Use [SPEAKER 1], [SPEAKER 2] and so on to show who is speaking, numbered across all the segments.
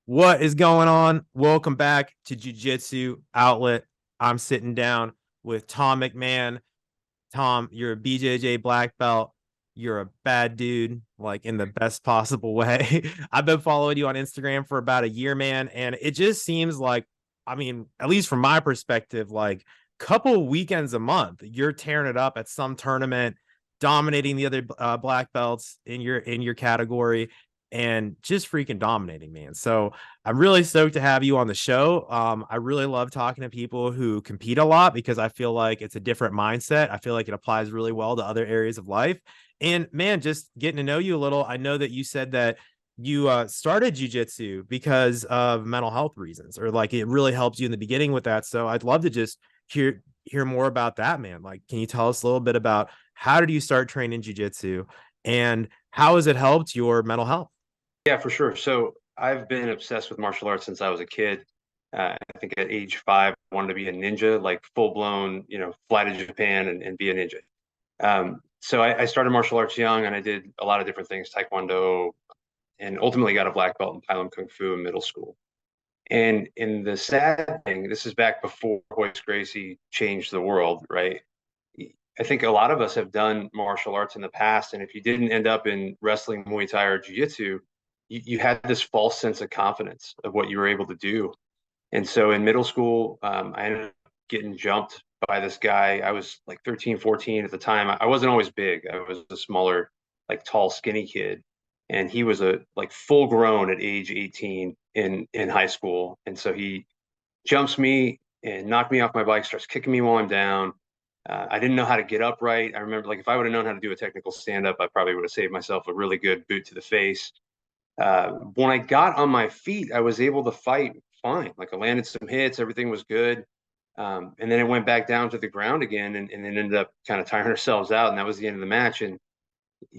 [SPEAKER 1] What is going on? Welcome back to Jiu-Jitsu Outlet. I'm sitting down with Tom McMahon. Tom, you're a BJJ black belt. You're a bad dude, like in the best possible way. I've been following you on Instagram for about a year, man, and it just seems like, I mean, at least from my perspective, like couple weekends a month, you're tearing it up at some tournament, dominating the other black belts in your category, and just freaking dominating, man. So I'm really stoked to have you on the show. I really love talking to people who compete a lot because I feel like it's a different mindset. I feel like it applies really well to other areas of life. And man, just getting to know you a little, I know that you said that you started jujitsu because of mental health reasons, or like it really helped you in the beginning with that. So I'd love to just hear more about that, man. Like, can you tell us a little bit about how did you start training jujitsu, and how has it helped your mental health?
[SPEAKER 2] Yeah, for sure. So I've been obsessed with martial arts since I was a kid. I think at age 5, I wanted to be a ninja, like full blown, fly to Japan and be a ninja. So I started martial arts young, and I did a lot of different things, taekwondo, and ultimately got a black belt in Thailand Kung Fu in middle school. And in the sad thing, this is back before Royce Gracie changed the world, right? I think a lot of us have done martial arts in the past, and if you didn't end up in wrestling, Muay Thai, or Jiu-Jitsu, you had this false sense of confidence of what you were able to do. And so in middle school, I ended up getting jumped by this guy. I was like 13, 14 at the time. I wasn't always big. I was a smaller, like tall, skinny kid. And he was a like full grown at age 18 in high school. And so he jumps me and knocked me off my bike, starts kicking me while I'm down. I didn't know how to get up right. I remember, like, if I would have known how to do a technical stand up, I probably would have saved myself a really good boot to the face. When I got on my feet, I was able to fight fine. Like, I landed some hits, everything was good. And then it went back down to the ground again, and then ended up kind of tiring ourselves out. And that was the end of the match. And,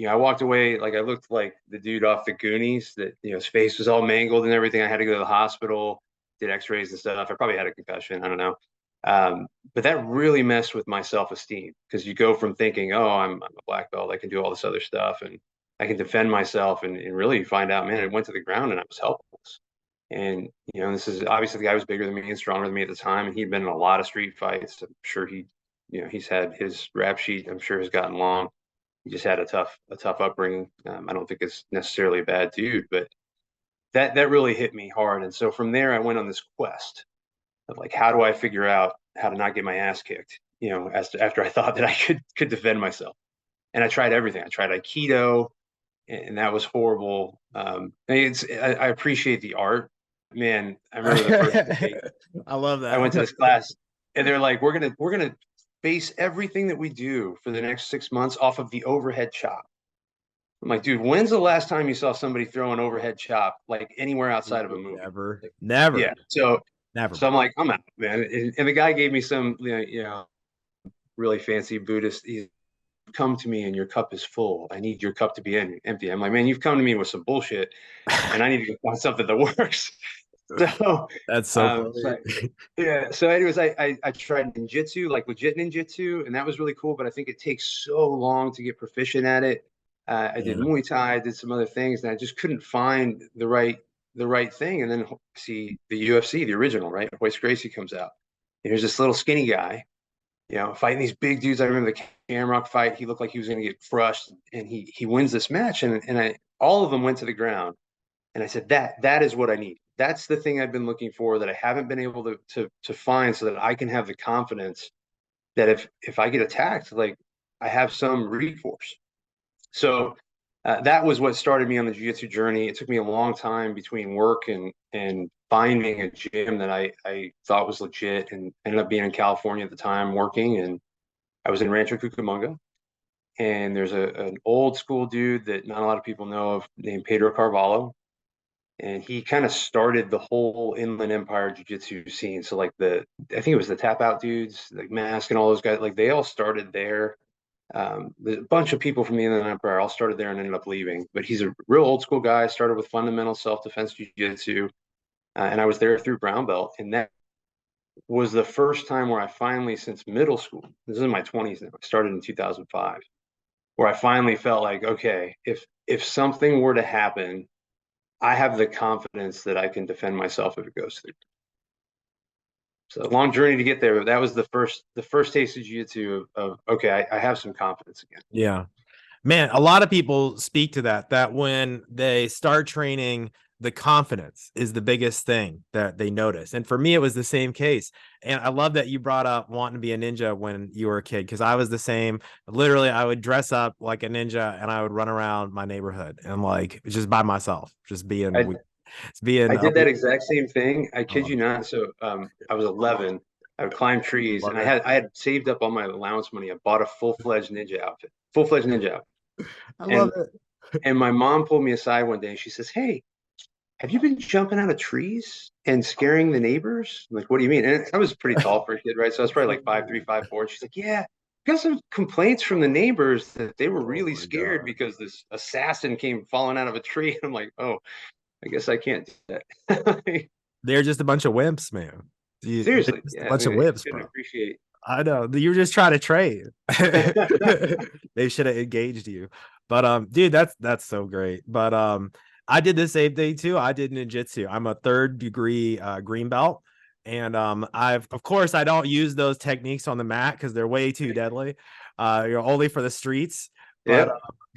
[SPEAKER 2] I walked away, like, I looked like the dude off the Goonies that, his face was all mangled and everything. I had to go to the hospital, did x-rays and stuff. I probably had a concussion. I don't know. But that really messed with my self-esteem, because you go from thinking, oh, I'm a black belt, I can do all this other stuff, and I can defend myself, and really you find out, man, it went to the ground and I was helpless. And, this is obviously, the guy was bigger than me and stronger than me at the time, and he'd been in a lot of street fights. I'm sure he's had his rap sheet, I'm sure, has gotten long. He just had a tough upbringing. I don't think it's necessarily a bad dude, but that really hit me hard. And so from there, I went on this quest of, like, how do I figure out how to not get my ass kicked? After I thought that I could defend myself, and I tried everything. I tried Aikido, and that was horrible. I appreciate the art, man. I remember the first day
[SPEAKER 1] I love
[SPEAKER 2] I went to
[SPEAKER 1] that.
[SPEAKER 2] this class, and they're like, we're gonna base everything that we do for the next 6 months off of the overhead chop. I'm like, dude, when's the last time you saw somebody throw an overhead chop, like, anywhere outside of a movie?
[SPEAKER 1] Never,
[SPEAKER 2] Like,
[SPEAKER 1] never,
[SPEAKER 2] yeah. So,
[SPEAKER 1] never,
[SPEAKER 2] so
[SPEAKER 1] bro.
[SPEAKER 2] I'm like, I'm out, man. And the guy gave me some, really fancy Buddhist. He's, come to me and your cup is full. I need your cup to be empty. I'm like, man, you've come to me with some bullshit, and I need to find something that works. So,
[SPEAKER 1] That's so
[SPEAKER 2] um, so
[SPEAKER 1] funny.
[SPEAKER 2] I, yeah. So, anyways, I tried ninjutsu, like legit ninjutsu, and that was really cool. But I think it takes so long to get proficient at it. I did
[SPEAKER 1] Yeah.
[SPEAKER 2] Muay Thai, I did some other things, and I just couldn't find the right thing. And then see the UFC, the original, right? Royce Gracie comes out. And here's this little skinny guy, fighting these big dudes. I remember the Camrock fight. He looked like he was going to get crushed, and he wins this match, and I all of them went to the ground. And I said, that is what I need. That's the thing I've been looking for, that I haven't been able to find, so that I can have the confidence that if I get attacked, like, I have some recourse. So that was what started me on the jiu-jitsu journey. It took me a long time between work and finding a gym that I thought was legit, and ended up being in California at the time working. And I was in Rancho Cucamonga, and there's an old school dude that not a lot of people know of, named Pedro Carvalho. And he kind of started the whole Inland Empire Jiu-Jitsu scene. So, like, I think it was the Tap Out dudes, like Mask and all those guys, like, they all started there. A bunch of people from the Inland Empire all started there and ended up leaving. But he's a real old school guy. Started with fundamental self-defense jiu-jitsu, and I was there through brown belt. And that was the first time where I finally, since middle school, this is in my 20s now, I started in 2005, where I finally felt like, okay, if something were to happen, I have the confidence that I can defend myself if it goes through. So long journey to get there, but that was the first taste of jiu-jitsu of okay, I have some confidence again.
[SPEAKER 1] Yeah. Man, a lot of people speak to that when they start training, the confidence is the biggest thing that they notice. And for me, it was the same case. And I love that you brought up wanting to be a ninja when you were a kid, because I was the same. Literally, I would dress up like a ninja and I would run around my neighborhood and like just by myself, just
[SPEAKER 2] I
[SPEAKER 1] being
[SPEAKER 2] I did that exact same thing. I
[SPEAKER 1] I
[SPEAKER 2] kid
[SPEAKER 1] love
[SPEAKER 2] you not. So I was 11. I would climb trees, and I
[SPEAKER 1] it.
[SPEAKER 2] had I had saved up all my allowance money. I bought a full-fledged ninja outfit, full-fledged ninja outfit.
[SPEAKER 1] I love
[SPEAKER 2] And
[SPEAKER 1] it.
[SPEAKER 2] and my mom pulled me aside one day and she says, "Hey, have you been jumping out of trees and scaring the neighbors?" I'm like, "What do you mean?" And I was pretty tall for a kid, right? So I was probably like 5'3", 5'4". She's like, "Yeah, got some complaints from the neighbors that they were
[SPEAKER 1] Oh
[SPEAKER 2] really
[SPEAKER 1] my
[SPEAKER 2] scared
[SPEAKER 1] God.
[SPEAKER 2] because this assassin came falling out of a tree." I'm like, "Oh, I guess I can't do that."
[SPEAKER 1] They're just a bunch of wimps, man. They're
[SPEAKER 2] Seriously,
[SPEAKER 1] just a
[SPEAKER 2] yeah,
[SPEAKER 1] bunch of
[SPEAKER 2] they
[SPEAKER 1] wimps,
[SPEAKER 2] couldn't
[SPEAKER 1] bro.
[SPEAKER 2] appreciate.
[SPEAKER 1] I know. You're just trying to trade. They should have engaged you. But dude, that's so great. But I did the same thing too. I did ninjutsu. I'm a third degree green belt. And I've of course I don't use those techniques on the mat because they're way too deadly. You're only for the streets. But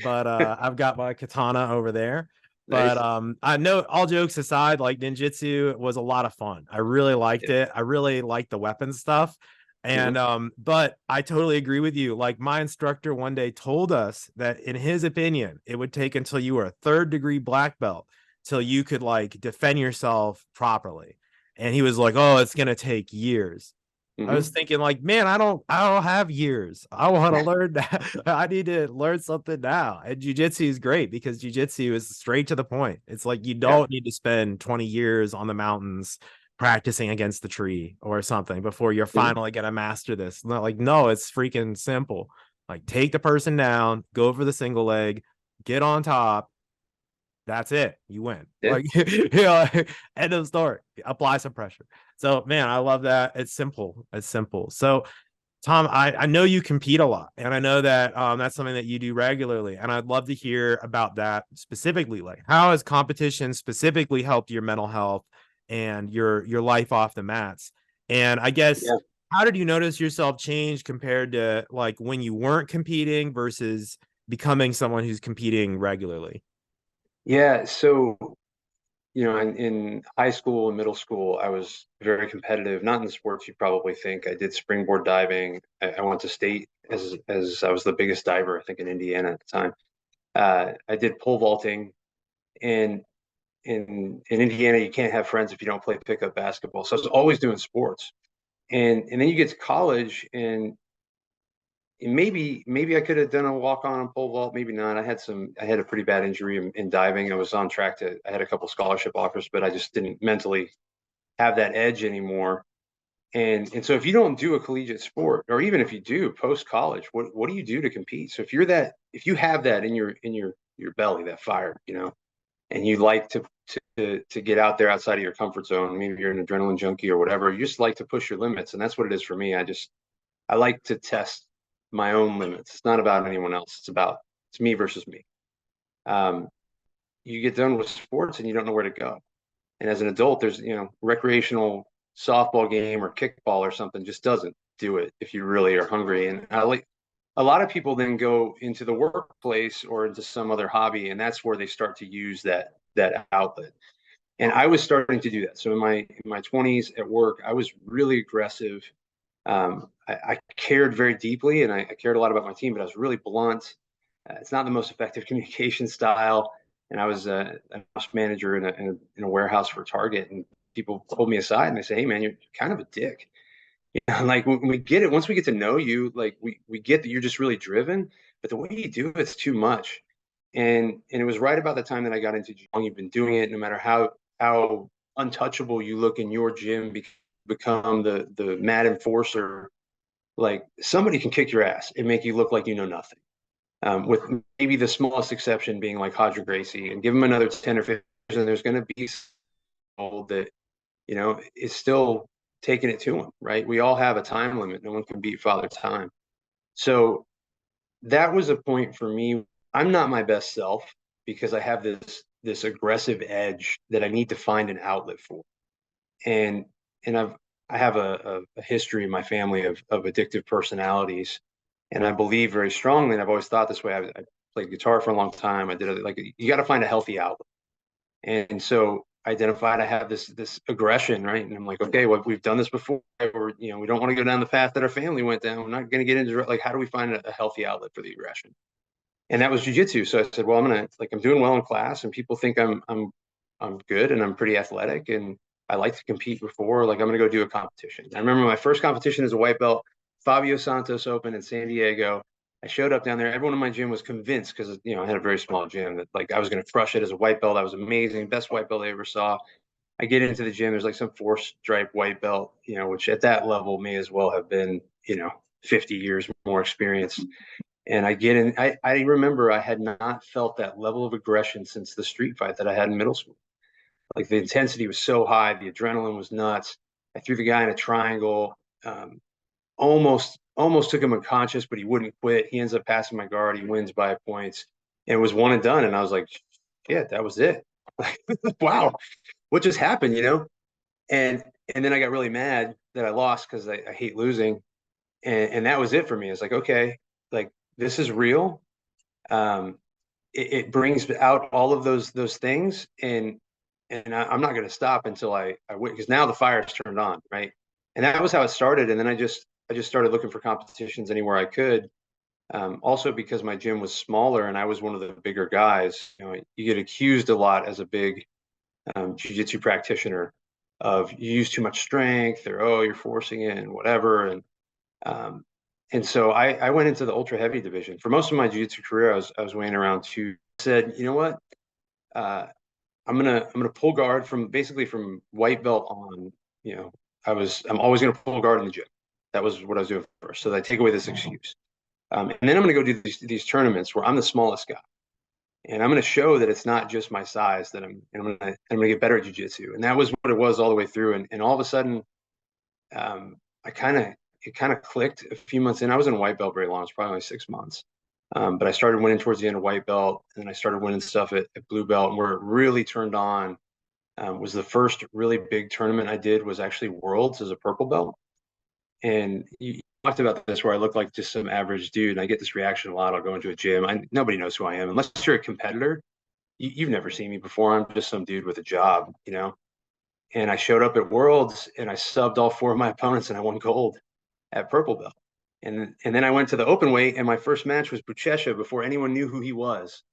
[SPEAKER 2] Yep,
[SPEAKER 1] I've got my katana over there. But
[SPEAKER 2] nice.
[SPEAKER 1] I know, all jokes aside, like ninjutsu was a lot of fun. I really liked
[SPEAKER 2] Yeah.
[SPEAKER 1] it. I really liked the weapon stuff.
[SPEAKER 2] Mhm.
[SPEAKER 1] And but I totally agree with you. Like my instructor one day told us that in his opinion, it would take until you were a third degree black belt till you could like defend yourself properly. And he was like, "Oh, it's gonna take years." I was
[SPEAKER 2] Mhm.
[SPEAKER 1] thinking, like, man, I don't have years. I want to learn that. I need to learn something now. And jujitsu is great because jujitsu is straight to the point. It's like you
[SPEAKER 2] Yeah.
[SPEAKER 1] don't need to spend 20 years on the mountains practicing against the tree or something before you're
[SPEAKER 2] Mhm.
[SPEAKER 1] finally gonna master this. Not like, no, it's freaking simple. Like take the person down, go for the single leg, get on top. That's it. You win.
[SPEAKER 2] Yeah.
[SPEAKER 1] Like, you know, end of story. Apply some pressure. So man, I love that. It's simple. It's simple. So Tom, I know you compete a lot, and I know that that's something that you do regularly, and I'd love to hear about that specifically. Like, how has competition specifically helped your mental health and your life off the mats? And I guess,
[SPEAKER 2] Yeah.
[SPEAKER 1] how did you notice yourself change compared to like when you weren't competing versus becoming someone who's competing regularly?
[SPEAKER 2] Yeah. So in high school and middle school, I was very competitive. Not in the sports you probably think. I did springboard diving. I went to state as I was the biggest diver, I think, in Indiana at the time. I did pole vaulting, and in Indiana, you can't have friends if you don't play pickup basketball. So I was always doing sports, and then you get to college, and maybe I could have done a walk on pole vault, maybe not. I had a pretty bad injury in diving. I was on track to I had a couple scholarship offers, but I just didn't mentally have that edge anymore. And so if you don't do a collegiate sport, or even if you do post college, what do you do to compete? So if you have that in your belly, that fire, and you like to get out there outside of your comfort zone, maybe you're an adrenaline junkie or whatever, you just like to push your limits, and that's what it is for me. I like to test my own limits. It's not about anyone else. It's me versus me. Um, you get done with sports and you don't know where to go. And as an adult, there's recreational softball game or kickball or something just doesn't do it if you really are hungry. And I like a lot of people then go into the workplace or into some other hobby, and that's where they start to use that outlet. And I was starting to do that. So in my 20s at work, I was really aggressive. I cared very deeply, and I cared a lot about my team, but I was really blunt. It's not the most effective communication style. And I was an ops manager in a warehouse for Target, and people pulled me aside and they say, "Hey, man, you're kind of a dick." Like when we get it, once we get to know you, like we get that you're just really driven, but the way you do it's too much. And it was right about the time that I got into jiu. You've been doing it, no matter how untouchable you look in your gym, become the mad enforcer. Like somebody can kick your ass and make you look like you know nothing. With maybe the smallest exception being like Hodger Gracie, and give him another 10 or 15 years, and there's going to be someone that is still taking it to him, right? We all have a time limit. No one can beat Father Time. So that was a point for me. I'm not my best self because I have this aggressive edge that I need to find an outlet for. And I have a history in my family of addictive personalities, and I believe very strongly, and I've always thought this way. I played guitar for a long time. I did it like you got to find a healthy outlet. And so I identified I have this aggression, right? And I'm like, okay, well, we've done this before. Or, we don't want to go down the path that our family went down. We're not going to get into like, how do we find a healthy outlet for the aggression? And that was jujitsu. So I said, well, I'm doing well in class, and people think I'm good and I'm pretty athletic, and I like to compete before. Like, I'm gonna go do a competition. I remember my first competition as a white belt, Fabio Santos Open in San Diego. I showed up down there. Everyone in my gym was convinced, because I had a very small gym, that like I was gonna crush it as a white belt. I was amazing, best white belt I ever saw. I get into the gym. There's like some four stripe white belt, which at that level may as well have been, 50 years more experience. And I get in. I remember I had not felt that level of aggression since the street fight that I had in middle school. Like, the intensity was so high, the adrenaline was nuts. I threw the guy in a triangle, almost took him unconscious, but he wouldn't quit. He ends up passing my guard. He wins by points, and it was one and done. And I was like, yeah, that was it. Wow, what just happened, And then I got really mad that I lost, because I hate losing, and that was it for me. It's like, okay, like, this is real. It brings out all of those things, and I'm not going to stop until I win, because now the fire's turned on, right? And that was how it started. And then I just started looking for competitions anywhere I could. Also, because my gym was smaller and I was one of the bigger guys, you get accused a lot as a big jiu-jitsu practitioner of you use too much strength, or, oh, you're forcing it and whatever. And so I went into the ultra heavy division. For most of my jiu-jitsu career, I was weighing around two. Said, you know what? I'm gonna pull guard from white belt on. I'm always gonna pull guard in the gym. That was what I was doing first. So I take away this excuse, and then I'm gonna go do these tournaments where I'm the smallest guy, and I'm gonna show that it's not just my size, that I'm gonna get better at jiu-jitsu. And that was what it was all the way through. And all of a sudden, it kind of clicked a few months in. I was in white belt very long. It's probably only 6 months. But I started winning towards the end of white belt, and then I started winning stuff at blue belt. And where it really turned on was the first really big tournament I did was actually Worlds as a purple belt. And you talked about this, where I look like just some average dude. And I get this reaction a lot. I'll go into a gym. Nobody knows who I am. Unless you're a competitor, you've never seen me before. I'm just some dude with a job, And I showed up at Worlds, and I subbed all four of my opponents, and I won gold at purple belt. And then I went to the open weight, and my first match was Buchecha before anyone knew who he was.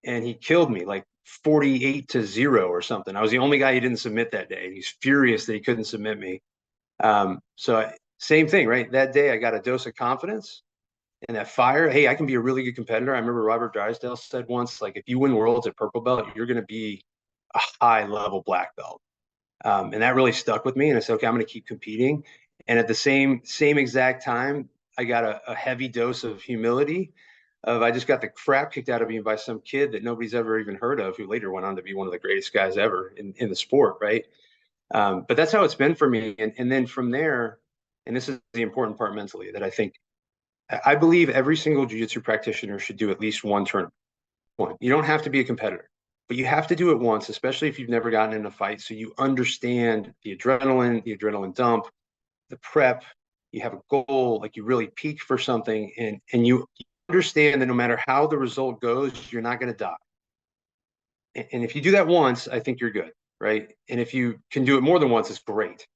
[SPEAKER 2] And he killed me like 48-0 or something. I was the only guy he didn't submit that day. He's furious that he couldn't submit me. Same thing, right? That day I got a dose of confidence and that fire. Hey, I can be a really good competitor. I remember Robert Drysdale said once, like, if you win Worlds at purple belt, you're going to be a high level black belt. And that really stuck with me. And I said, okay, I'm going to keep competing. And at the same exact time, I got a heavy dose of humility. I just got the crap kicked out of me by some kid that nobody's ever even heard of, who later went on to be one of the greatest guys ever in the sport, right? But that's how it's been for me. And then from there, and this is the important part mentally, that I believe every single jiu-jitsu practitioner should do at least one tournament. One. You don't have to be a competitor, but you have to do it once, especially if you've never gotten in a fight, so you understand the adrenaline dump, the prep. You have a goal, like you really peak for something, and you understand that no matter how the result goes, you're not going to die. And if you do that once, I think you're good, right? And if you can do it more than once, it's great.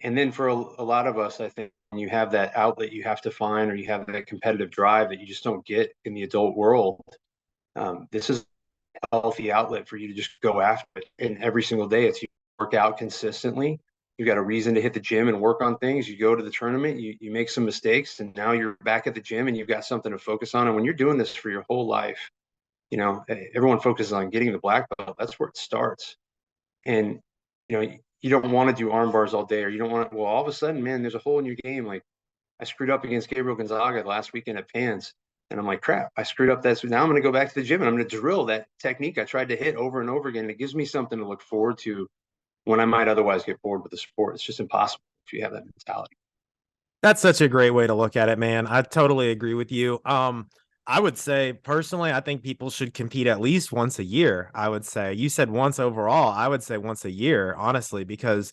[SPEAKER 2] And then for a lot of us, I think when you have that outlet you have to find, or you have that competitive drive that you just don't get in the adult world, this is a healthy outlet for you to just go after it. And every single day, it's you work out consistently. You got a reason to hit the gym and work on things. You go to the tournament, you make some mistakes, and now you're back at the gym and you've got something to focus on. And when you're doing this for your whole life, everyone focuses on getting the black belt. That's where it starts. And, you don't want to do arm bars all day, or you don't want to, well, all of a sudden, man, there's a hole in your game. Like, I screwed up against Gabriel Gonzaga last weekend at Pans. And I'm like, crap, I screwed up that. So now I'm going to go back to the gym and I'm going to drill that technique I tried to hit over and over again. And it gives me something to look forward to when I might otherwise get bored with the sport. It's just impossible if you have that mentality.
[SPEAKER 1] That's such a great way to look at it, man. I totally agree with you. I would say personally, I think people should compete at least once a year. I would say you said once overall. I would say once a year, honestly, because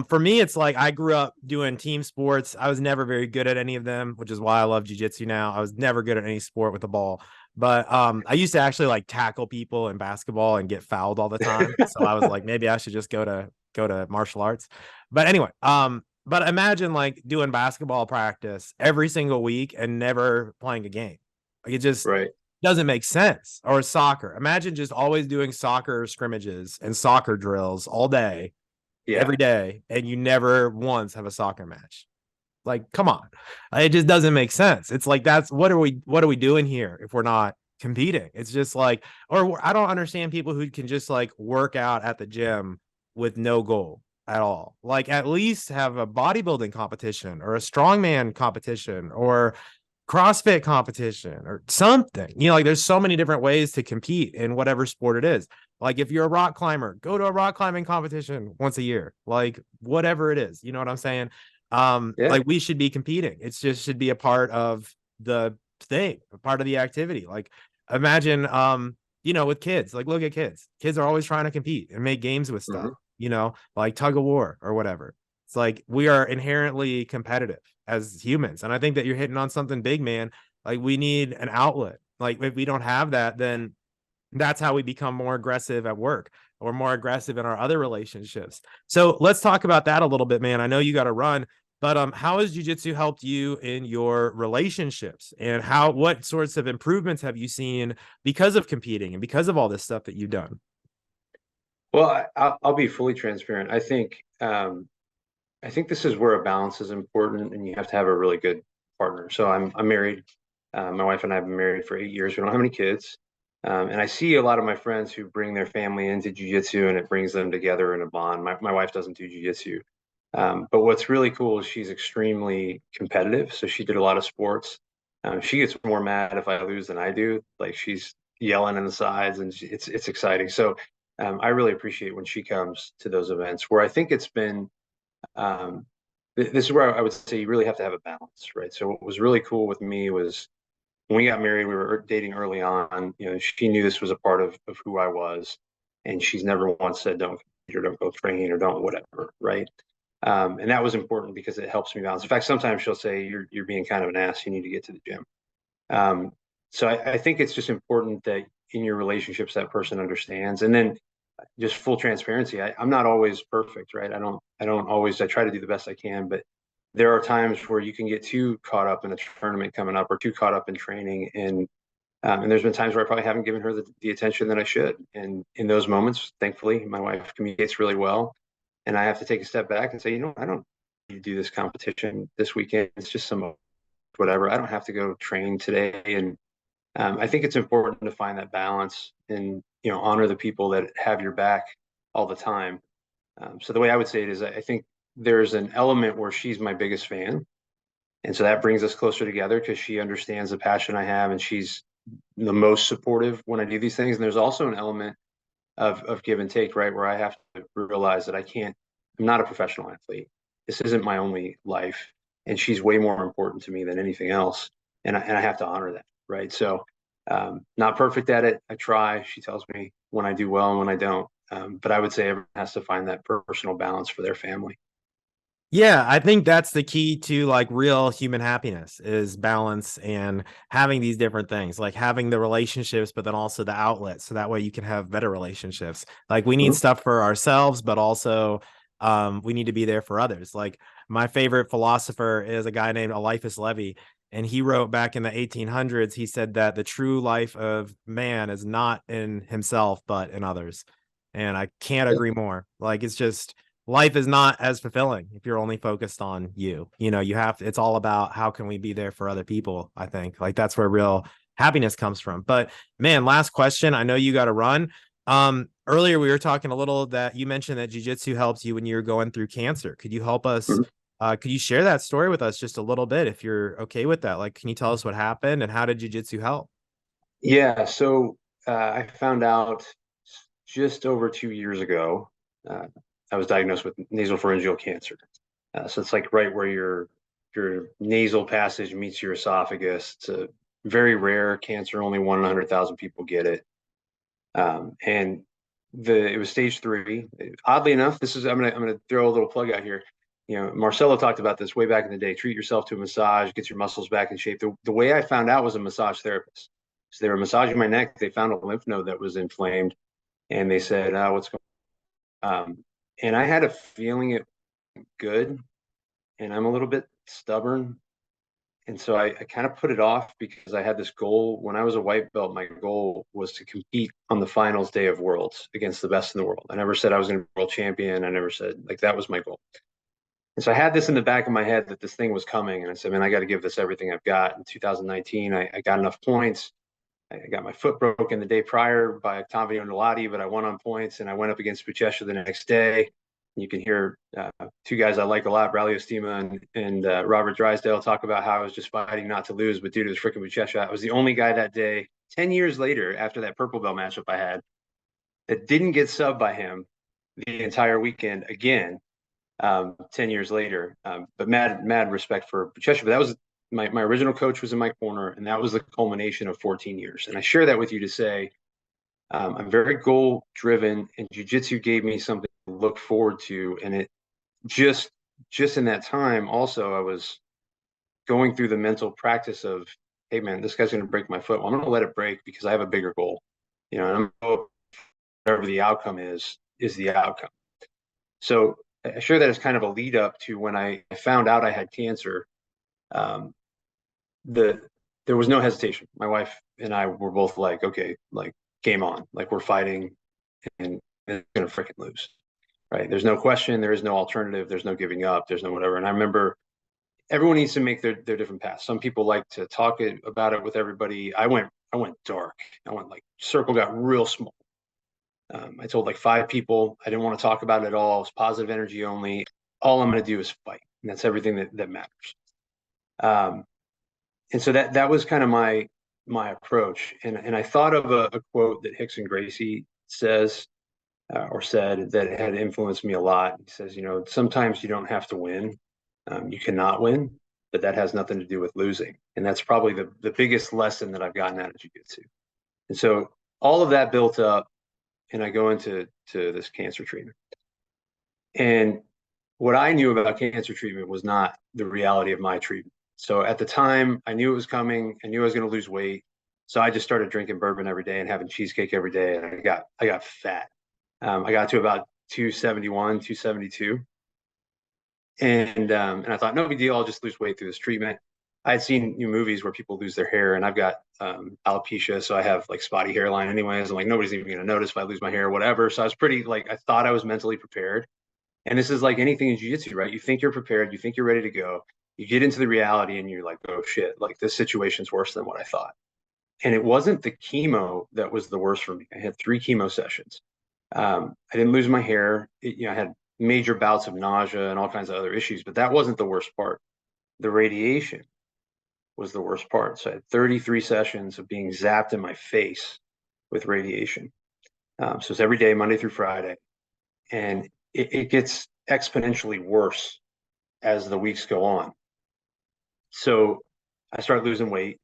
[SPEAKER 1] for me, it's like I grew up doing team sports. I was never very good at any of them, which is why I love jujitsu now. I was never good at any sport with the ball. But I used to actually like tackle people in basketball and get fouled all the time. So I was like, maybe I should just go to martial arts. But anyway, but imagine like doing basketball practice every single week and never playing a game. Like it just
[SPEAKER 2] Right.
[SPEAKER 1] doesn't make sense. Or soccer. Imagine just always doing soccer scrimmages and soccer drills all day,
[SPEAKER 2] Yeah.
[SPEAKER 1] every day, and you never once have a soccer match. Like, come on. It just doesn't make sense. It's like that's what are we doing here if we're not competing? It's just like, or I don't understand people who can just like work out at the gym with no goal at all. Like at least have a bodybuilding competition or a strongman competition or CrossFit competition or something. Like there's so many different ways to compete in whatever sport it is. Like if you're a rock climber, go to a rock climbing competition once a year. Like whatever it is. You know what I'm saying?
[SPEAKER 2] Yeah.
[SPEAKER 1] Like we should be competing. It's just should be a part of the thing, a part of the activity. Like imagine with kids, like look at kids. Kids are always trying to compete and make games with stuff,
[SPEAKER 2] Hmm.
[SPEAKER 1] like tug of war or whatever. It's like we are inherently competitive as humans. And I think that you're hitting on something big, man. Like we need an outlet. Like if we don't have that, then that's how we become more aggressive at work or more aggressive in our other relationships. So let's talk about that a little bit, man. I know you got to run, but how has jujitsu helped you in your relationships, and what sorts of improvements have you seen because of competing and because of all this stuff that you've done?
[SPEAKER 2] Well, I'll be fully transparent. I think this is where a balance is important, and you have to have a really good partner. So I'm married. My wife and I have been married for 8 years. We don't have any kids, and I see a lot of my friends who bring their family into jujitsu, and it brings them together in a bond. My wife doesn't do jujitsu, but what's really cool is she's extremely competitive. So she did a lot of sports. She gets more mad if I lose than I do. Like she's yelling in the sides, and it's exciting. So I really appreciate when she comes to those events. Where I think it's been this is where I would say you really have to have a balance, right? So what was really cool with me was when we got married, we were dating early on. She knew this was a part of who I was, and she's never once said don't or don't go train or don't whatever, right? And that was important because it helps me balance. In fact, sometimes she'll say you're being kind of an ass. You need to get to the gym. Um, so I think it's just important that in your relationships that person understands, and then just full transparency, I'm not always perfect, right? I don't always, I try to do the best I can, but there are times where you can get too caught up in a tournament coming up or too caught up in training. And there's been times where I probably haven't given her the attention that I should. And in those moments, thankfully, my wife communicates really well. And I have to take a step back and say, I don't need to do this competition this weekend. It's just some whatever. I don't have to go train today. And I think it's important to find that balance and honor the people that have your back all the time. So the way I would say it is, I think there's an element where she's my biggest fan, and so that brings us closer together because she understands the passion I have, and she's the most supportive when I do these things. And there's also an element of give and take, right, where I have to realize that I can't. I'm not a professional athlete. This isn't my only life, and she's way more important to me than anything else, and I have to honor that, right? So not perfect at it. I try. She tells me when I do well and when I don't. But I would say everyone has to find that personal balance for their family.
[SPEAKER 1] Yeah, I think that's the key to like real human happiness is balance and having these different things, like having the relationships, but then also the outlets. So that way you can have better relationships. Like we need
[SPEAKER 2] Mhm.
[SPEAKER 1] stuff for ourselves, but also we need to be there for others. Like my favorite philosopher is a guy named Eliphas Levi. And he wrote back in the 1800s, he said that the true life of man is not in himself, but in others. And I can't agree more. Like it's just, life is not as fulfilling if you're only focused on you. You have it's all about how can we be there for other people, I think. Like that's where real happiness comes from. But man, last question. I know you got to run. Earlier we were talking a little that you mentioned that jujitsu helped you when you were going through cancer. Could you help us?
[SPEAKER 2] Mhm.
[SPEAKER 1] Could you share that story with us just a little bit if you're okay with that? Like, can you tell us what happened and how did jujitsu help?
[SPEAKER 2] Yeah. So I found out just over 2 years ago. Uh, I was diagnosed with nasopharyngeal cancer. So it's like right where your nasal passage meets your esophagus. It's a very rare cancer, only 1 in 100,000 people get it. And it was stage 3. Oddly enough, I'm gonna throw a little plug out here. Marcelo talked about this way back in the day. Treat yourself to a massage, get your muscles back in shape. The way I found out was a massage therapist. So they were massaging my neck. They found a lymph node that was inflamed, and they said, "What's going on?" And I had a feeling it good, and I'm a little bit stubborn. And so I kind of put it off because I had this goal. When I was a white belt, my goal was to compete on the finals day of Worlds against the best in the world. I never said I was going to be world champion. I never said, like, that was my goal. And so I had this in the back of my head that this thing was coming. And I said, man, I got to give this everything I've got. In 2019, I got enough points. I got my foot broken the day prior by Octavio Nolati, but I won on points, and I went up against Buchecha the next day. You can hear 2 guys I like a lot, Braulio Estima and Robert Drysdale, talk about how I was just fighting not to lose. But dude, it was freaking Buchecha. I was the only guy that day, 10 years later, after that purple belt matchup I had, that didn't get subbed by him the entire weekend again, 10 years later. But mad respect for Buchecha. But that was my original coach was in my corner, and that was the culmination of 14 years. And I share that with you to say, I'm very goal driven, and jiu-jitsu gave me something to look forward to. And it just in that time, also, I was going through the mental practice of, hey man, this guy's going to break my foot. Well, I'm going to let it break because I have a bigger goal, and I'm going to, whatever the outcome is the outcome. So I share that as kind of a lead up to when I found out I had cancer. There was no hesitation. My wife and I were both like, okay, like, game on, like, we're fighting, and it's gonna freaking lose, right? There's no question. There is no alternative. There's no giving up. There's no whatever. And I remember everyone needs to make their different paths. Some people like to talk about it with everybody. I went dark. I went, like, circle got real small. I told like 5 people. I didn't want to talk about it at all. It was positive energy only. All I'm going to do is fight, and that's everything that matters. And so that was kind of my approach. And I thought of a quote that Hickson Gracie says, or said, that had influenced me a lot. He says, sometimes you don't have to win. You cannot win, but that has nothing to do with losing. And that's probably the biggest lesson that I've gotten out of jiu-jitsu. And so all of that built up, and I go into this cancer treatment. And what I knew about cancer treatment was not the reality of my treatment. So at the time, I knew it was coming. I knew I was going to lose weight. So I just started drinking bourbon every day and having cheesecake every day, and I got fat. I got to about 271, 272. And I thought, no big deal. I'll just lose weight through this treatment. I had seen movies where people lose their hair, and I've got alopecia, so I have, like, spotty hairline anyways. I'm like, nobody's even going to notice if I lose my hair or whatever. So I was pretty, like, I thought I was mentally prepared. And this is like anything in jiu-jitsu, right? You think you're prepared, you think you're ready to go. You get into the reality, and you're like, oh shit, like, this situation's worse than what I thought. And it wasn't the chemo that was the worst for me. I had 3 chemo sessions. I didn't lose my hair. I had major bouts of nausea and all kinds of other issues, but that wasn't the worst part. The radiation was the worst part. So I had 33 sessions of being zapped in my face with radiation. So it's every day, Monday through Friday. And it gets exponentially worse as the weeks go on. So I started losing weight.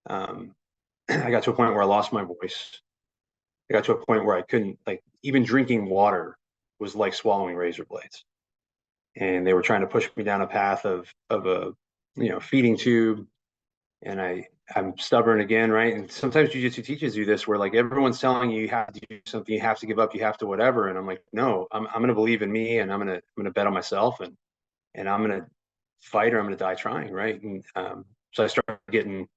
[SPEAKER 2] I got to a point where I lost my voice. I got to a point where I couldn't, like, even drinking water was like swallowing razor blades. And they were trying to push me down a path of a feeding tube. And I'm stubborn again, right? And sometimes jiu-jitsu teaches you this, where, like, everyone's telling you have to do something, you have to give up, you have to whatever. And I'm like, no, I'm going to believe in me, and I'm going to bet on myself, and I'm going to fight, or I'm going to die trying, right? And so I started getting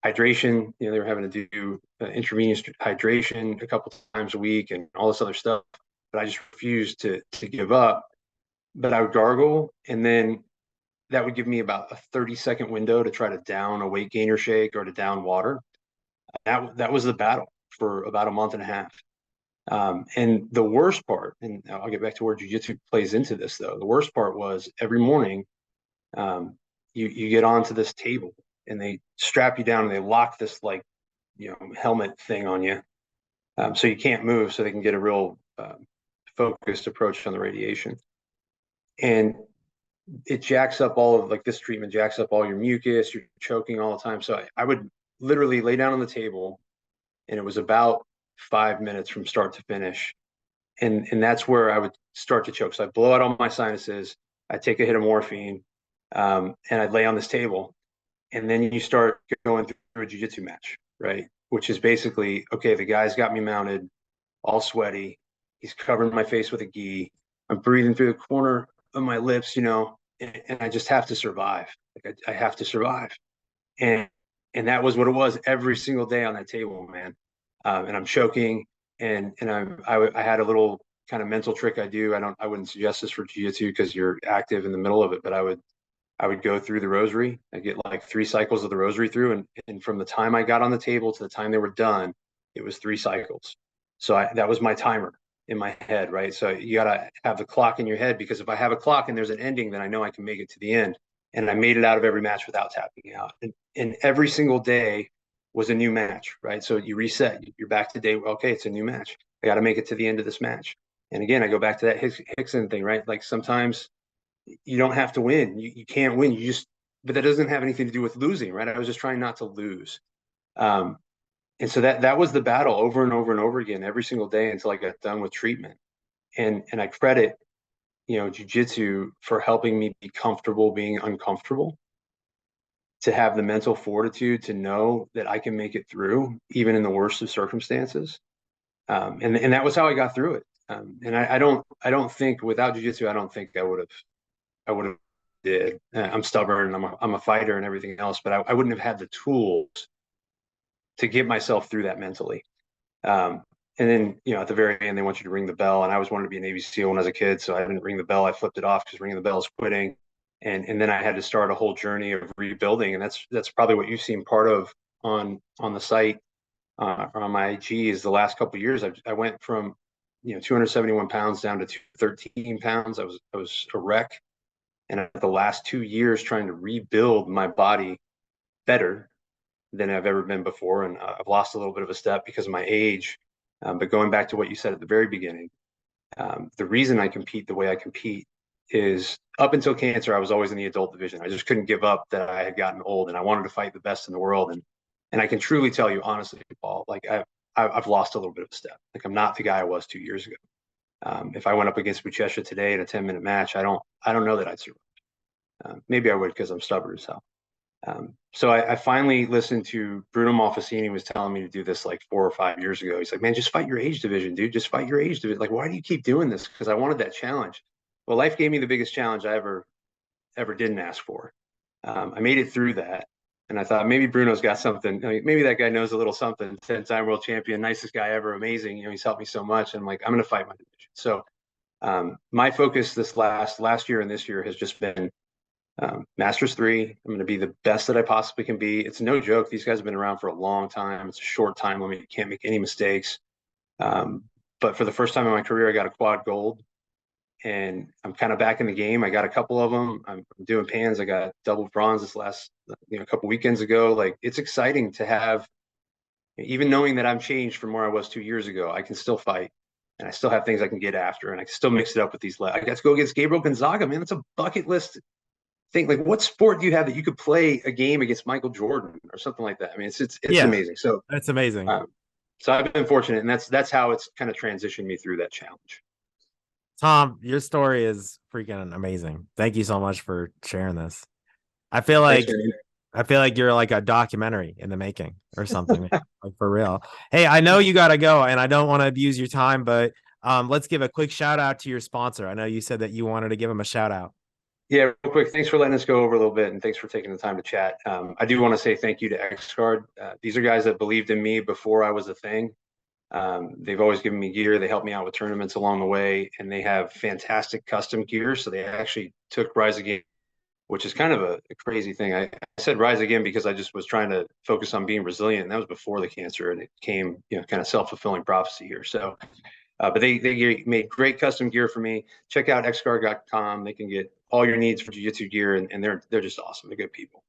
[SPEAKER 2] hydration. They were having to do intravenous hydration a couple times a week and all this other stuff. But I just refused to give up. But I would gargle, and then that would give me about a 30-second window to try to down a weight gainer shake or to down water. That was the battle for about a month and a half. And the worst part, and I'll get back to where jiu-jitsu plays into this, though. The worst part was every morning, you get onto this table, and they strap you down, and they lock this, like, helmet thing on you, so you can't move, so they can get a real focused approach on the radiation. And it jacks up all of, like, this treatment jacks up all your mucus. You're choking all the time. So I would literally lay down on the table, and it was about 5 minutes from start to finish. And that's where I would start to choke. So I blow out all my sinuses. I take a hit of morphine, and I'd lay on this table. And then you start going through a jiu-jitsu match, right? Which is basically, okay, the guy's got me mounted, all sweaty. He's covering my face with a gi. I'm breathing through the corner of my lips, and I just have to survive. Like I have to survive. And that was what it was every single day on that table, man. And I'm choking, and I had a little kind of mental trick I do. I wouldn't suggest this for jiu-jitsu because you're active in the middle of it, but I would go through the rosary. I get like 3 cycles of the rosary through, and from the time I got on the table to the time they were done, it was 3 cycles. So that was my timer in my head, right? So you gotta have the clock in your head, because if I have a clock and there's an ending, then I know I can make it to the end. And I made it out of every match without tapping out. And every single day was a new match, right? So you reset, you're back to day, okay, it's a new match. I got to make it to the end of this match. And again, I go back to that Hickson thing, right? Like sometimes you don't have to win. You can't win. But that doesn't have anything to do with losing, right? I was just trying not to lose. And so that was the battle over and over and over again, every single day until I got done with treatment. And I credit, jiu-jitsu for helping me be comfortable being uncomfortable, to have the mental fortitude to know that I can make it through even in the worst of circumstances. And that was how I got through it. And I don't think without jiu-jitsu, I don't think I would have did. I'm stubborn and I'm a fighter and everything else, but I wouldn't have had the tools to get myself through that mentally. And then, at the very end, they want you to ring the bell. And I always wanted to be a Navy SEAL when I was a kid. So I didn't ring the bell. I flipped it off because ringing the bell is quitting. And then I had to start a whole journey of rebuilding. And that's probably what you've seen part of on the site, or on my IG, is the last couple of years. I went from, 271 pounds down to 213 pounds. I was a wreck. And the last 2 years trying to rebuild my body better than I've ever been before. And I've lost a little bit of a step because of my age. But going back to what you said at the very beginning, the reason I compete the way I compete is, up until cancer, I was always in the adult division. I just couldn't give up that I had gotten old, and I wanted to fight the best in the world. And I can truly tell you, honestly, Paul, like I've lost a little bit of a step. Like I'm not the guy I was 2 years ago. If I went up against Buchecha today in a 10-minute match, I don't know that I'd survive. Maybe I would, because I'm stubborn as hell. So I finally listened to Bruno Malfacini was telling me to do this like 4 or 5 years ago. He's like, man, just fight your age division, dude. Just fight your age division. Like, why do you keep doing this? Because I wanted that challenge. Well, life gave me the biggest challenge I ever didn't ask for. I made it through that. And I thought maybe Bruno's got something. Maybe that guy knows a little something. 10-time world champion, nicest guy ever, amazing. He's helped me so much. And I'm like, I'm going to fight my division. So my focus this last year and this year has just been Masters 3. I'm going to be the best that I possibly can be. It's no joke. These guys have been around for a long time. It's a short time limit. You can't make any mistakes. But for the first time in my career, I got a quad gold, and I'm kind of back in the game. I got a couple of them. I'm doing pans. I got double bronze this last, couple weekends ago. Like, it's exciting to have, even knowing that I'm changed from where I was 2 years ago, I can still fight, and I still have things I can get after, and I can still mix it up with these. I got to go against Gabriel Gonzaga, man. That's a bucket list thing. Like, what sport do you have that you could play a game against Michael Jordan or something like that? I mean, it's
[SPEAKER 1] Yeah,
[SPEAKER 2] amazing. So
[SPEAKER 1] that's amazing.
[SPEAKER 2] So I've been fortunate, and that's how it's kind of transitioned me through that challenge.
[SPEAKER 1] Tom, your story is freaking amazing. Thank you so much for sharing this. I feel like you're like a documentary in the making or something. Like, for real. Hey, I know you gotta go, and I don't want to abuse your time, but let's give a quick shout out to your sponsor. I know you said that you wanted to give him a shout out.
[SPEAKER 2] Yeah, real quick. Thanks for letting us go over a little bit, and thanks for taking the time to chat. I do want to say thank you to XGuard. These are guys that believed in me before I was a thing. They've always given me gear. They helped me out with tournaments along the way, and they have fantastic custom gear. So they actually took Rise Again, which is kind of a crazy thing. I said Rise Again because I just was trying to focus on being resilient, and that was before the cancer, and it came, kind of self-fulfilling prophecy here. So, but they made great custom gear for me. Check out xguard.com. They can get all your needs for jiu-jitsu gear, and they're just awesome. They're good people.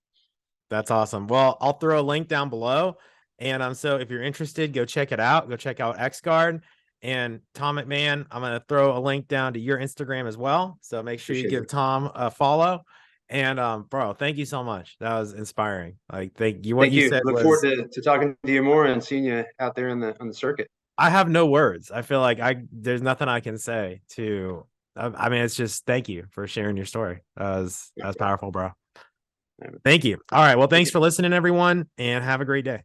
[SPEAKER 1] That's awesome. Well, I'll throw a link down below. And so if you're interested, go check it out. Go check out XGuard. And Tom McMahon, I'm going to throw a link down to your Instagram as well. So make sure you give Tom a follow. And bro, thank you so much. That was inspiring. Like, thank you. What
[SPEAKER 2] Thank
[SPEAKER 1] you
[SPEAKER 2] you.
[SPEAKER 1] said
[SPEAKER 2] Look forward
[SPEAKER 1] was,
[SPEAKER 2] to talking to you more and seeing you out there on the circuit.
[SPEAKER 1] I have no words. I feel like there's nothing I can say to. I mean, it's just thank you for sharing your story. That was powerful, bro. Thank you. All right. Well,
[SPEAKER 2] Thank
[SPEAKER 1] thanks
[SPEAKER 2] you.
[SPEAKER 1] for listening, everyone, and have a great day.